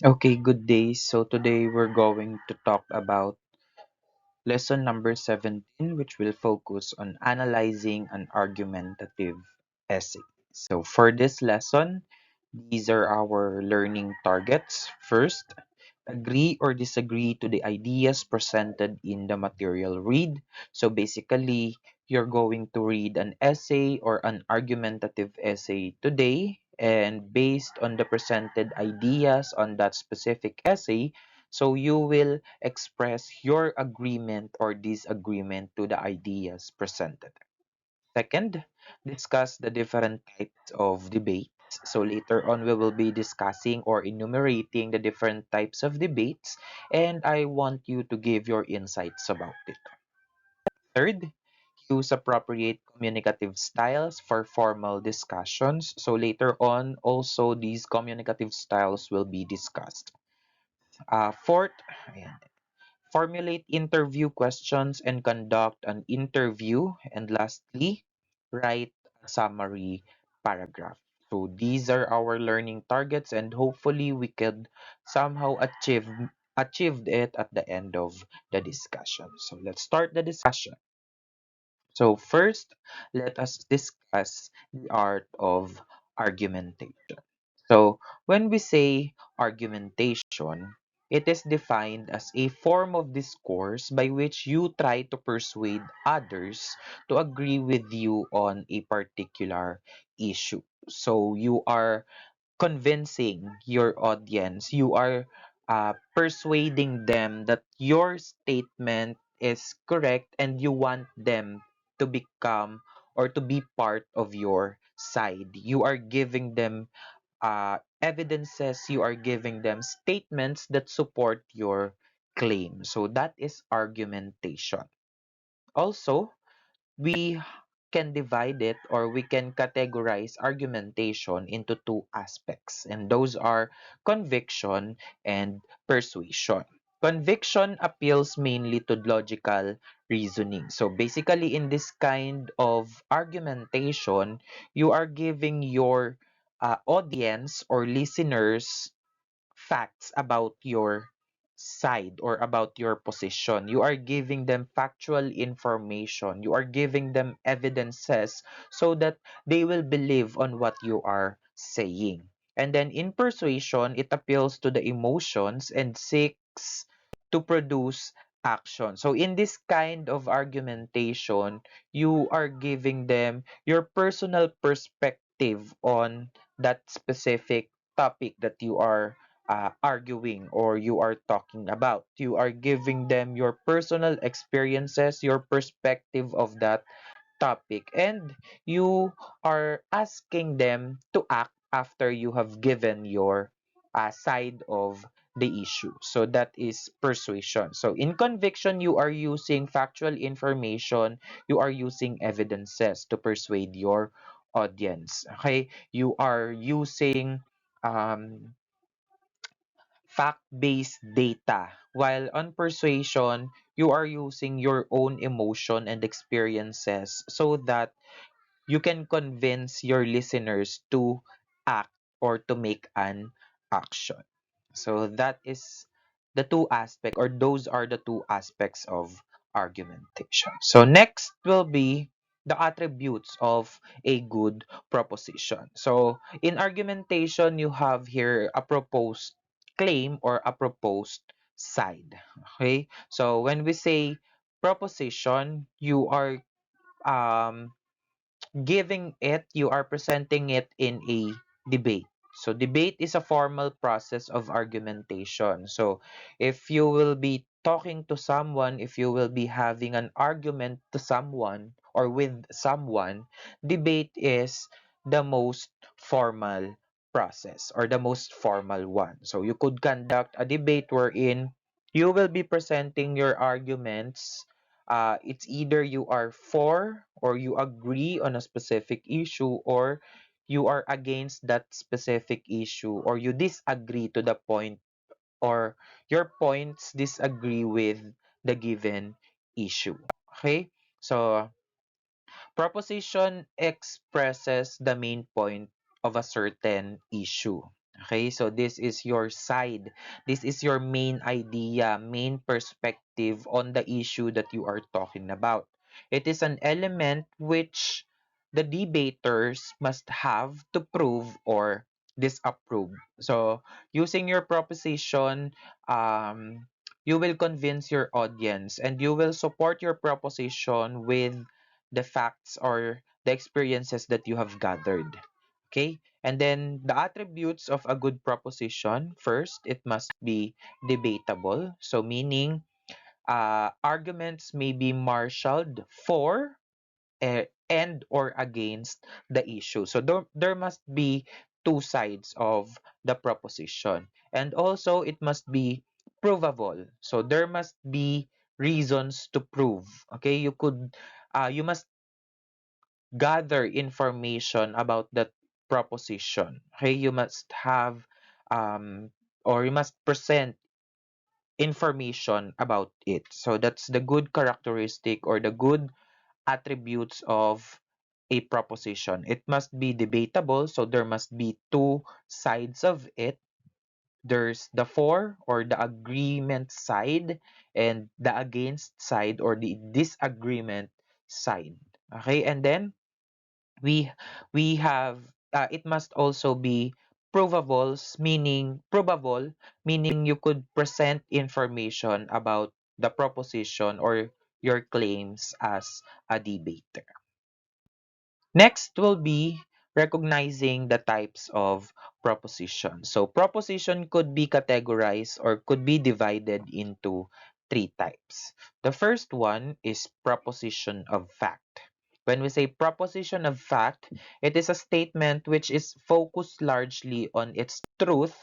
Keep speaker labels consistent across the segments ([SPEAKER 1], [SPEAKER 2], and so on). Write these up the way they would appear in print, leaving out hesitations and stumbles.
[SPEAKER 1] Okay, good day. So today we're going to talk about lesson number 17, which will focus on analyzing an argumentative essay. So for this lesson, these are our learning targets. First, agree or disagree to the ideas presented in the material read. So basically, you're going to read an essay or an argumentative essay today, and based on the presented ideas on that specific essay, so you will express your agreement or disagreement to the ideas presented. Second, discuss the different types of debates. So later on, we will be discussing or enumerating the different types of debates, and I want you to give your insights about it. Third, use appropriate communicative styles for formal discussions. So later on, also these communicative styles will be discussed. Fourth, ayan, formulate interview questions and conduct an interview. And lastly, write a summary paragraph. So these are our learning targets, and hopefully we could somehow achieved it at the end of the discussion. So let's start the discussion. So first, let us discuss the art of argumentation. So when we say argumentation, it is defined as a form of discourse by which you try to persuade others to agree with you on a particular issue. So you are convincing your audience, you are persuading them that your statement is correct and you want them to become or to be part of your side. You are giving them evidences, you are giving them statements that support your claim. So that is argumentation. Also, we can divide it or we can categorize argumentation into two aspects, and those are conviction and persuasion. Conviction appeals mainly to logical reasoning. So basically, in this kind of argumentation, you are giving your audience or listeners facts about your side or about your position. You are giving them factual information. You are giving them evidences so that they will believe on what you are saying. And then in persuasion, it appeals to the emotions and seeks to produce action. So in this kind of argumentation, you are giving them your personal perspective on that specific topic that you are arguing or you are talking about. You are giving them your personal experiences, your perspective of that topic, and you are asking them to act after you have given your side of the issue. So that is persuasion. So in conviction, you are using factual information, you are using evidences to persuade your audience. Okay, you are using um, fact-based data. While on persuasion, you are using your own emotion and experiences so that you can convince your listeners to act or to make an action. So that is the two aspects, or those are the two aspects of argumentation. So next will be the attributes of a good proposition. So in argumentation, you have here a proposed claim or a proposed side. Okay? So when we say proposition, you are um you are presenting it in a debate. So debate is a formal process of argumentation. So if you will be talking to someone, if you will be having an argument to someone or with someone, debate is the most formal process or the most formal one. So you could conduct a debate wherein you will be presenting your arguments. It's either you are for or you agree on a specific issue, or you are against that specific issue, or you disagree to the point, or your points disagree with the given issue. Okay, so proposition expresses the main point of a certain issue. Okay, so this is your side. This is your main idea, main perspective on the issue that you are talking about. It is an element which the debaters must have to prove or disapprove. So, using your proposition, you will convince your audience and you will support your proposition with the facts or the experiences that you have gathered. Okay? And then the attributes of a good proposition, first, it must be debatable. So meaning arguments may be marshaled for and or against the issue. So there must be two sides of the proposition. And also it must be provable. So there must be reasons to prove. Okay, you must gather information about that proposition. Okay, you must have um, or you must present information about it. So that's the good characteristic or the good attributes of a proposition. It must be debatable, so there must be two sides of it. There's the for or the agreement side and the against side or the disagreement side. Okay, and then we we have it must also be probable meaning you could present information about the proposition or your claims as a debater. Next will be recognizing the types of proposition. So proposition could be categorized or could be divided into three types. The first one is proposition of fact. When we say proposition of fact, it is a statement which is focused largely on its truth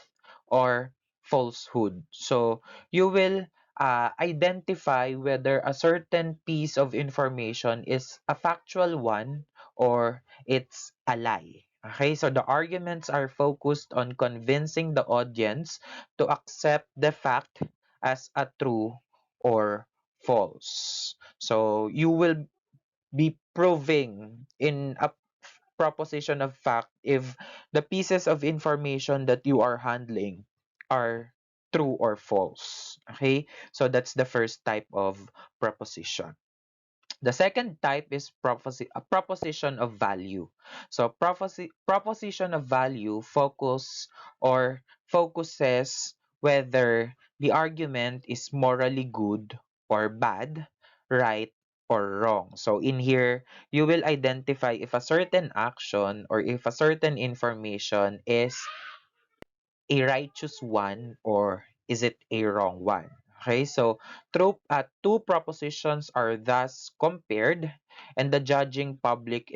[SPEAKER 1] or falsehood. So you will identify whether a certain piece of information is a factual one or it's a lie. Okay, so the arguments are focused on convincing the audience to accept the fact as a true or false. So you will be proving in a proposition of fact if the pieces of information that you are handling are true or false. Okay, so that's the first type of proposition. The second type is a proposition of value. So proposition of value focuses whether the argument is morally good or bad, right or wrong. So in here, you will identify if a certain action or if a certain information is a righteous one or is it a wrong one? Okay, so two propositions are thus compared, and the judging public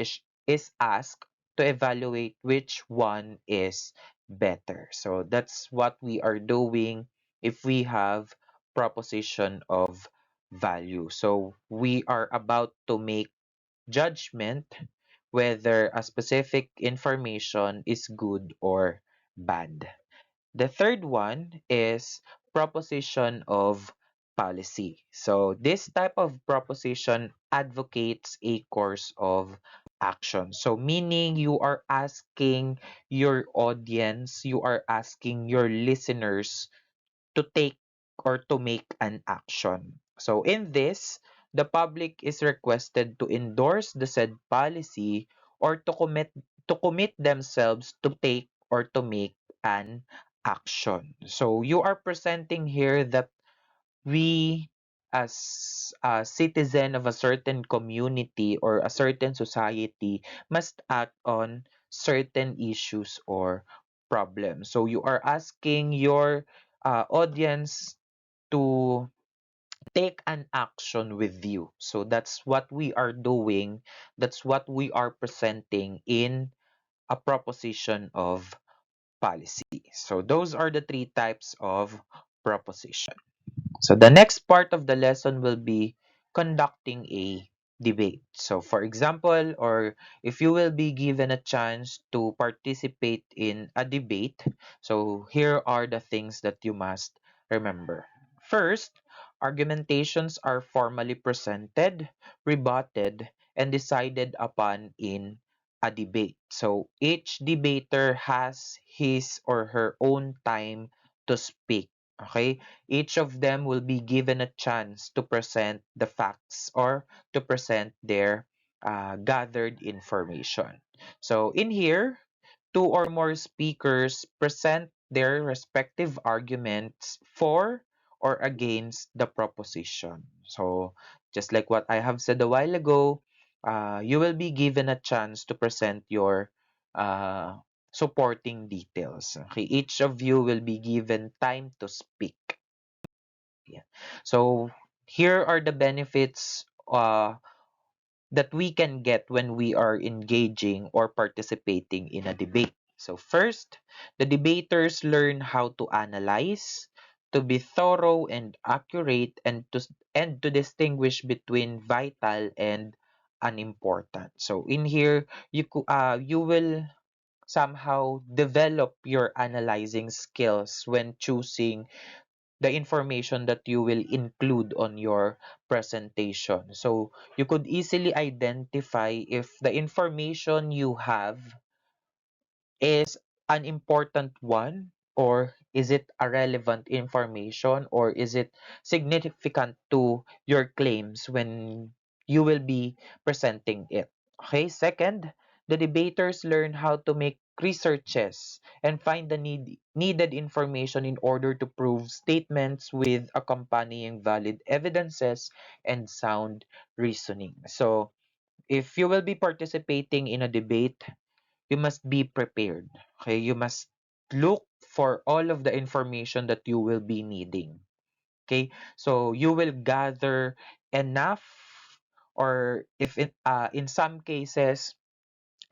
[SPEAKER 1] is asked to evaluate which one is better. So that's what we are doing if we have proposition of value. So we are about to make judgment whether a specific information is good or bad. The third one is proposition of policy. So this type of proposition advocates a course of action. So meaning you are asking your audience, you are asking your listeners to take or to make an action. So in this, the public is requested to endorse the said policy or to commit themselves to take or to make an action. So you are presenting here that we as a citizen of a certain community or a certain society must act on certain issues or problems. So you are asking your audience to take an action with you. So that's what we are doing. That's what we are presenting in a proposition of policy. So those are the three types of proposition. So the next part of the lesson will be conducting a debate. So for example, or if you will be given a chance to participate in a debate, so here are the things that you must remember. First, argumentations are formally presented, rebutted, and decided upon in a debate. So each debater has his or her own time to speak. Okay, each of them will be given a chance to present the facts or to present their gathered information. So in here, two or more speakers present their respective arguments for or against the proposition. So just like what I have said a while ago, you will be given a chance to present your uh, supporting details. Okay, each of you will be given time to speak. Yeah. So here are the benefits that we can get when we are engaging or participating in a debate. So first, the debaters learn how to analyze, to be thorough and accurate, and to distinguish between vital and unimportant. So in here, you will somehow develop your analyzing skills when choosing the information that you will include on your presentation. So you could easily identify if the information you have is an important one, or is it a relevant information, or is it significant to your claims when you will be presenting it. Okay, second, the debaters learn how to make researches and find the needed information in order to prove statements with accompanying valid evidences and sound reasoning. So if you will be participating in a debate, you must be prepared. Okay, you must look for all of the information that you will be needing. Okay, so you will gather enough, or if in some cases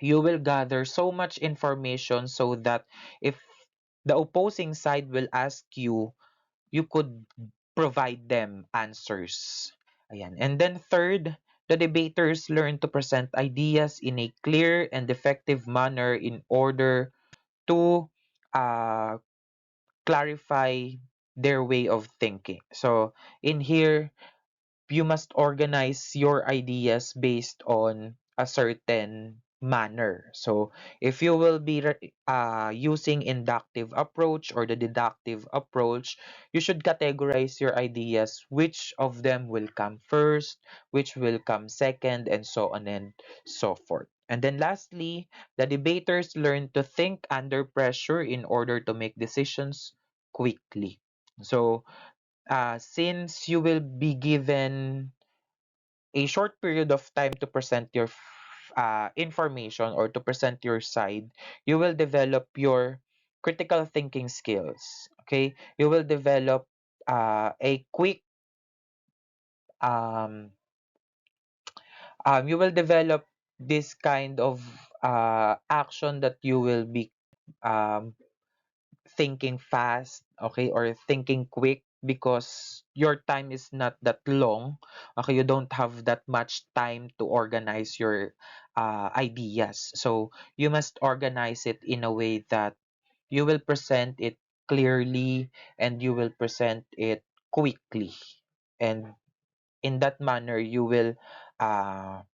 [SPEAKER 1] you will gather so much information so that if the opposing side will ask you, you could provide them answers. Ayan. And then third, the debaters learn to present ideas in a clear and effective manner in order to uh, clarify their way of thinking. So in here, you must organize your ideas based on a certain manner. So if you will be using inductive approach or the deductive approach, you should categorize your ideas, which of them will come first, which will come second, and so on and so forth. And then lastly, the debaters learn to think under pressure in order to make decisions quickly. So since you will be given a short period of time to present your information or to present your side, you will develop your critical thinking skills. Okay, you will develop a quick um, you will develop this kind of action that you will be um, thinking fast, okay, or thinking quick because your time is not that long. Okay, you don't have that much time to organize your ideas. So you must organize it in a way that you will present it clearly and you will present it quickly. And in that manner, you will uh,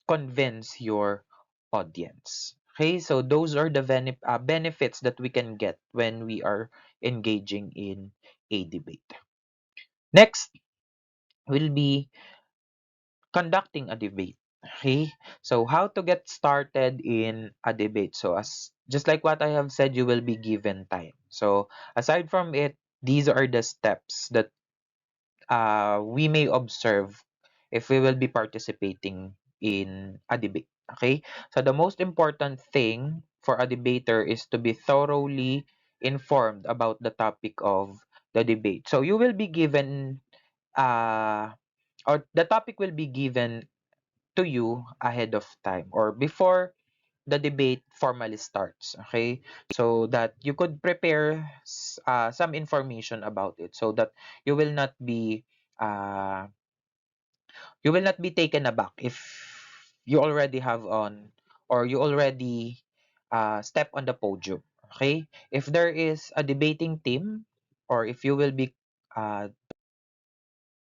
[SPEAKER 1] convince your audience. Okay, so those are the benefits that we can get when we are engaging in a debate. Next will be conducting a debate. Okay, so how to get started in a debate. So as just like what I have said, you will be given time. So aside from it, these are the steps that we may observe if we will be participating in a debate. Okay, so the most important thing for a debater is to be thoroughly informed about the topic of the debate. So you will be given, or the topic will be given to you ahead of time or before the debate formally starts. Okay, so that you could prepare some information about it so that you will not be uh, you will not be taken aback if you already have on or you already step on the podium. Okay, if there is a debating team or if you will be uh,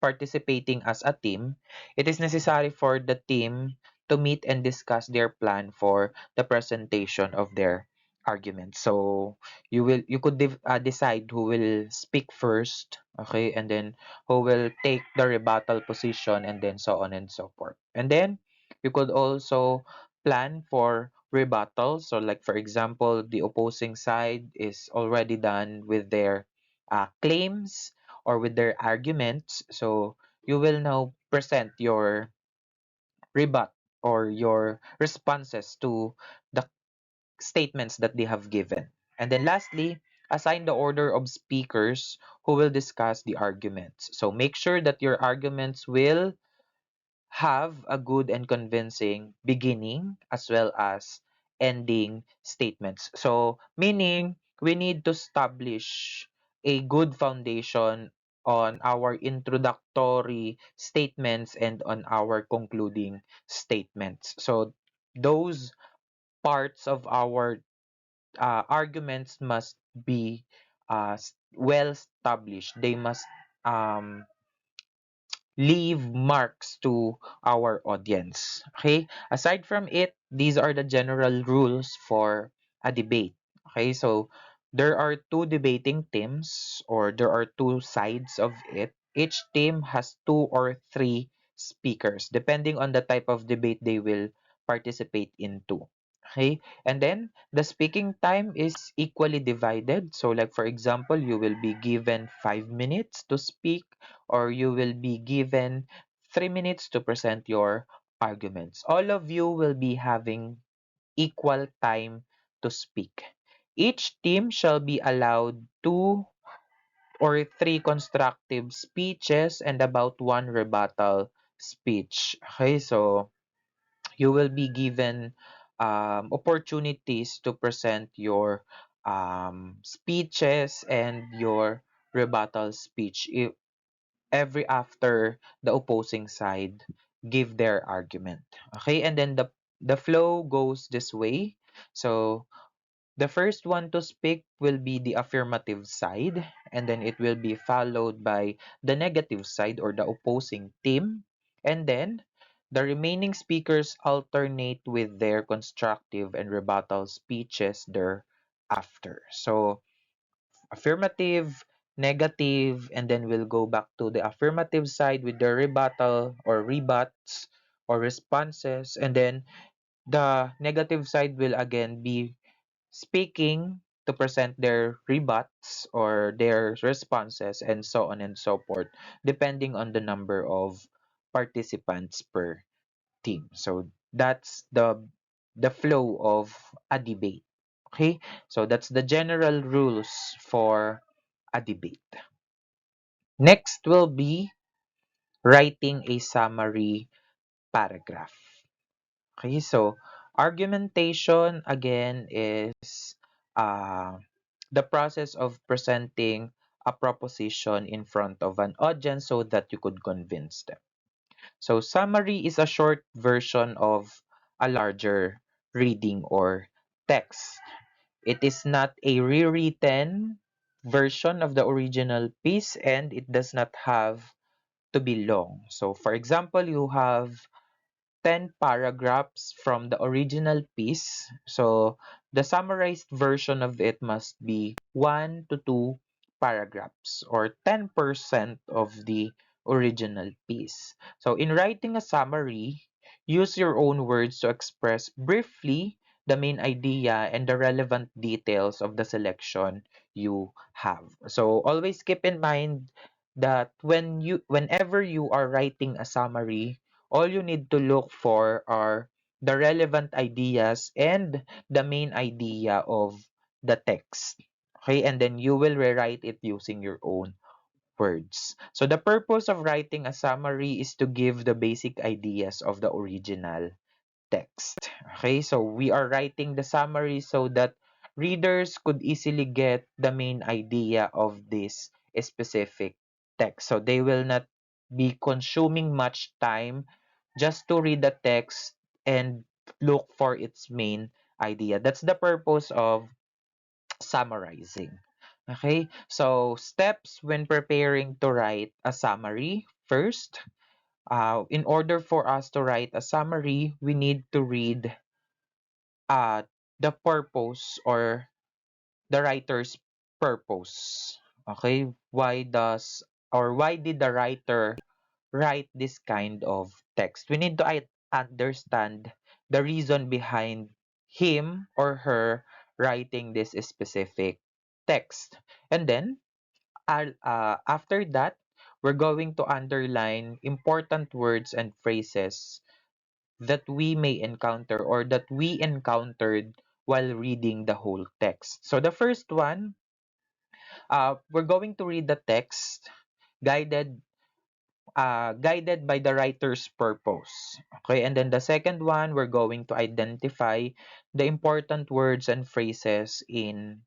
[SPEAKER 1] participating as a team, it is necessary for the team to meet and discuss their plan for the presentation of their argument. So you could decide who will speak first, okay, and then who will take the rebuttal position, and then so on and so forth. And then you could also plan for rebuttal. So like for example, the opposing side is already done with their claims or with their arguments. So you will now present your rebut or your responses to the statements that they have given. And then lastly, assign the order of speakers who will discuss the arguments. So make sure that your arguments will have a good and convincing beginning as well as ending statements. So, meaning we need to establish a good foundation on our introductory statements and on our concluding statements. So, those parts of our arguments must be well established. They must um, leave marks to our audience. Okay? Aside from it, these are the general rules for a debate. Okay? So there are two debating teams or there are two sides of it. Each team has two or three speakers depending on the type of debate they will participate into. Okay? And then the speaking time is equally divided. So like for example, you will be given 5 minutes to speak or you will be given 3 minutes to present your arguments. All of you will be having equal time to speak. Each team shall be allowed two or three constructive speeches and about one rebuttal speech. Okay, so you will be given opportunities to present your speeches and your rebuttal speech every after the opposing side give their argument. Okay, and then the flow goes this way. So the first one to speak will be the affirmative side, and then it will be followed by the negative side or the opposing team, and then the remaining speakers alternate with their constructive and rebuttal speeches thereafter. So affirmative, negative, and then we'll go back to the affirmative side with the rebuttal or rebuts or responses, and then the negative side will again be speaking to present their rebuts or their responses and so on and so forth, depending on the number of participants per team. So that's the flow of a debate. Okay? So that's the general rules for a debate. Next will be writing a summary paragraph. Okay, so argumentation again is uh, the process of presenting a proposition in front of an audience so that you could convince them. So summary is a short version of a larger reading or text. It is not a rewritten version of the original piece and it does not have to be long. So for example, you have 10 paragraphs from the original piece. So the summarized version of it must be 1 to 2 paragraphs or 10% of the original piece. So in writing a summary, use your own words to express briefly the main idea and the relevant details of the selection you have. So always keep in mind that whenever you are writing a summary, all you need to look for are the relevant ideas and the main idea of the text. Okay, and then you will rewrite it using your own words. So the purpose of writing a summary is to give the basic ideas of the original text. Okay, so we are writing the summary so that readers could easily get the main idea of this specific text. So they will not be consuming much time just to read the text and look for its main idea. That's the purpose of summarizing. Okay, so steps when preparing to write a summary. First, In order for us to write a summary, we need to read uh, the purpose or the writer's purpose. Okay, why did the writer write this kind of text? We need to understand the reason behind him or her writing this specific text. And then after that, we're going to underline important words and phrases that we may encounter or that we encountered while reading the whole text. So the first one, we're going to read the text guided guided by the writer's purpose. Okay, and then the second one, we're going to identify the important words and phrases in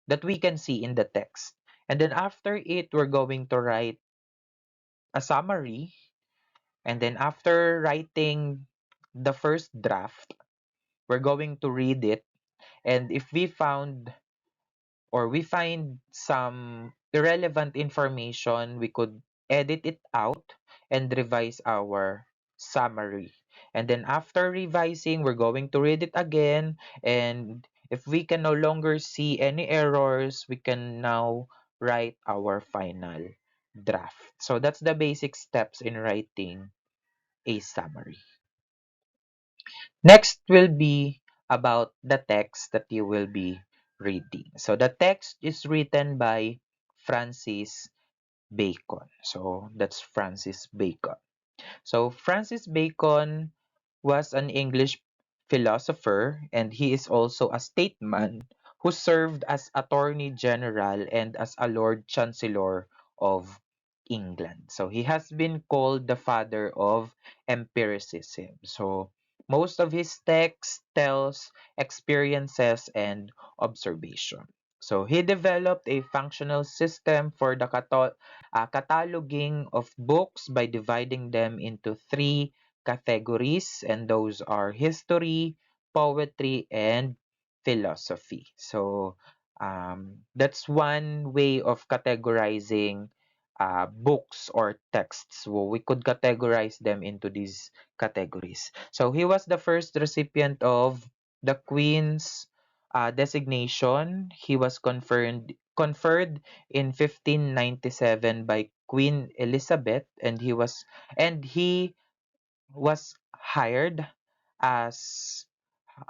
[SPEAKER 1] that we can see in the text. And then after it, we're going to write a summary. And then after writing the first draft, we're going to read it. And if we find some irrelevant information, we could edit it out and revise our summary. And then after revising, we're going to read it again. And if we can no longer see any errors, we can now write our final draft. So that's the basic steps in writing a summary. Next will be about the text that you will be reading. So the text is written by Francis Bacon. So that's Francis Bacon. So Francis Bacon was an English philosopher, and he is also a statesman who served as Attorney General and as a Lord Chancellor of England. So he has been called the father of empiricism. So most of his text tells experiences and observation. So he developed a functional system for the cataloging of books by dividing them into three categories, and those are history, poetry, and philosophy. So that's one way of categorizing books or texts. So we could categorize them into these categories. So he was the first recipient of the Queen's designation. He was conferred in 1597 by Queen Elizabeth, and he was hired as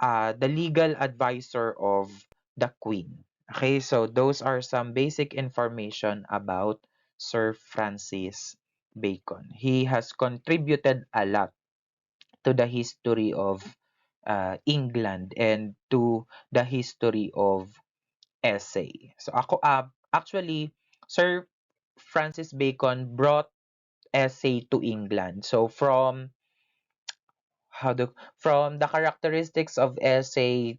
[SPEAKER 1] the legal advisor of the Queen. Okay, so those are some basic information about Sir Francis Bacon. He has contributed a lot to the history of England and to the history of essay. So actually, Sir Francis Bacon brought essay to England. So from the characteristics of essay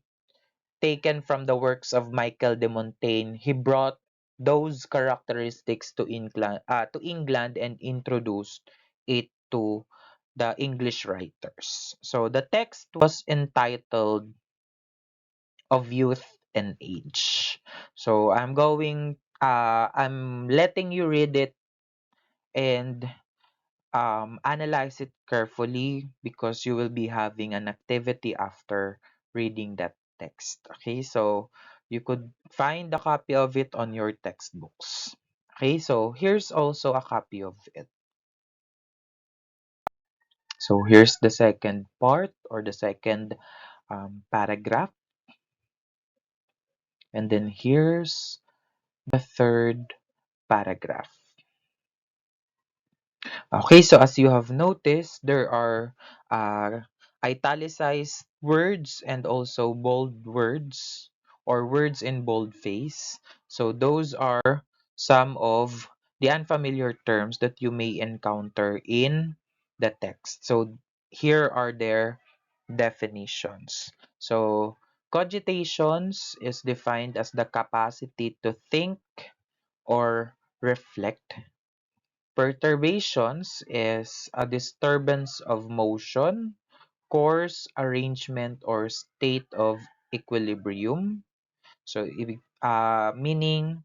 [SPEAKER 1] taken from the works of Michael de Montaigne, he brought those characteristics to England and introduced it to the English writers. So the text was entitled Of Youth and Age. So I'm letting you read it and analyze it carefully because you will be having an activity after reading that text. Okay, so you could find a copy of it on your textbooks. Okay, so here's also a copy of it. So here's the second part or the second paragraph, and then here's the third paragraph. Okay, so as you have noticed, there are italicized words and also bold words or words in boldface. So those are some of the unfamiliar terms that you may encounter in the text. So here are their definitions. So cogitations is defined as the capacity to think or reflect. Perturbations is a disturbance of motion, course, arrangement, or state of equilibrium. So, meaning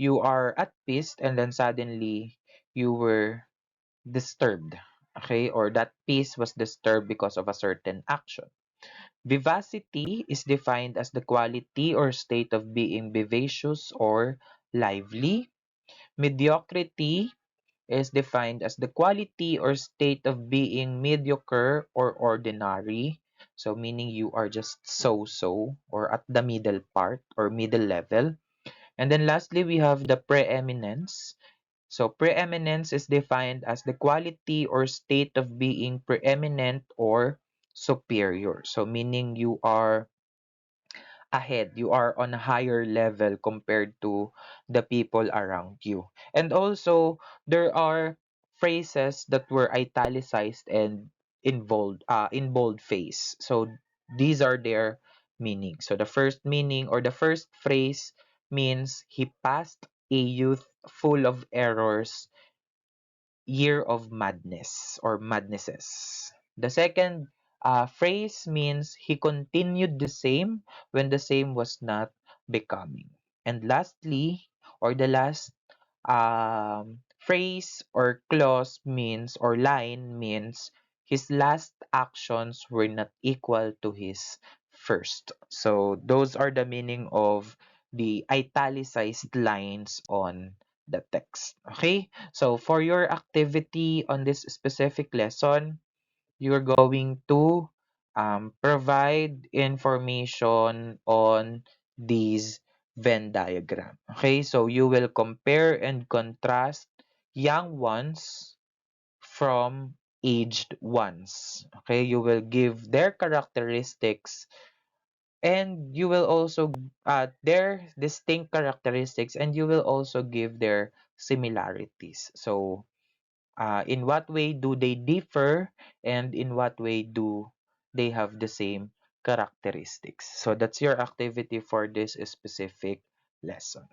[SPEAKER 1] you are at peace and then suddenly you were disturbed. Okay, or that peace was disturbed because of a certain action. Vivacity is defined as the quality or state of being vivacious or lively. Mediocrity is defined as the quality or state of being mediocre or ordinary. So, meaning you are just so so or at the middle part or middle level. And then lastly, we have the preeminence. So, preeminence is defined as the quality or state of being preeminent or superior. So, meaning you are ahead. You are on a higher level compared to the people around you. And also, there are phrases that were italicized and in bold face. So these are their meaning. So the first meaning or the first phrase means he passed a youth full of errors, year of madness or madnesses. The second phrase means he continued the same when the same was not becoming. And lastly, or the last phrase or clause means or line means his last actions were not equal to his first. So those are the meaning of the italicized lines on the text. Okay? So for your activity on this specific lesson, you're going to provide information on these Venn diagram. Okay, so you will compare and contrast young ones from aged ones. Okay, you will give their characteristics and you will also their distinct characteristics and you will also give their similarities. So in what way do they differ and in what way do they have the same characteristics? So that's your activity for this specific lesson.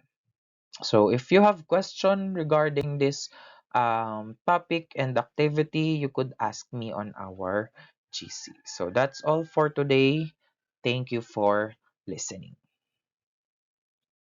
[SPEAKER 1] So if you have question regarding this topic and activity, you could ask me on our GC. So that's all for today. Thank you for listening.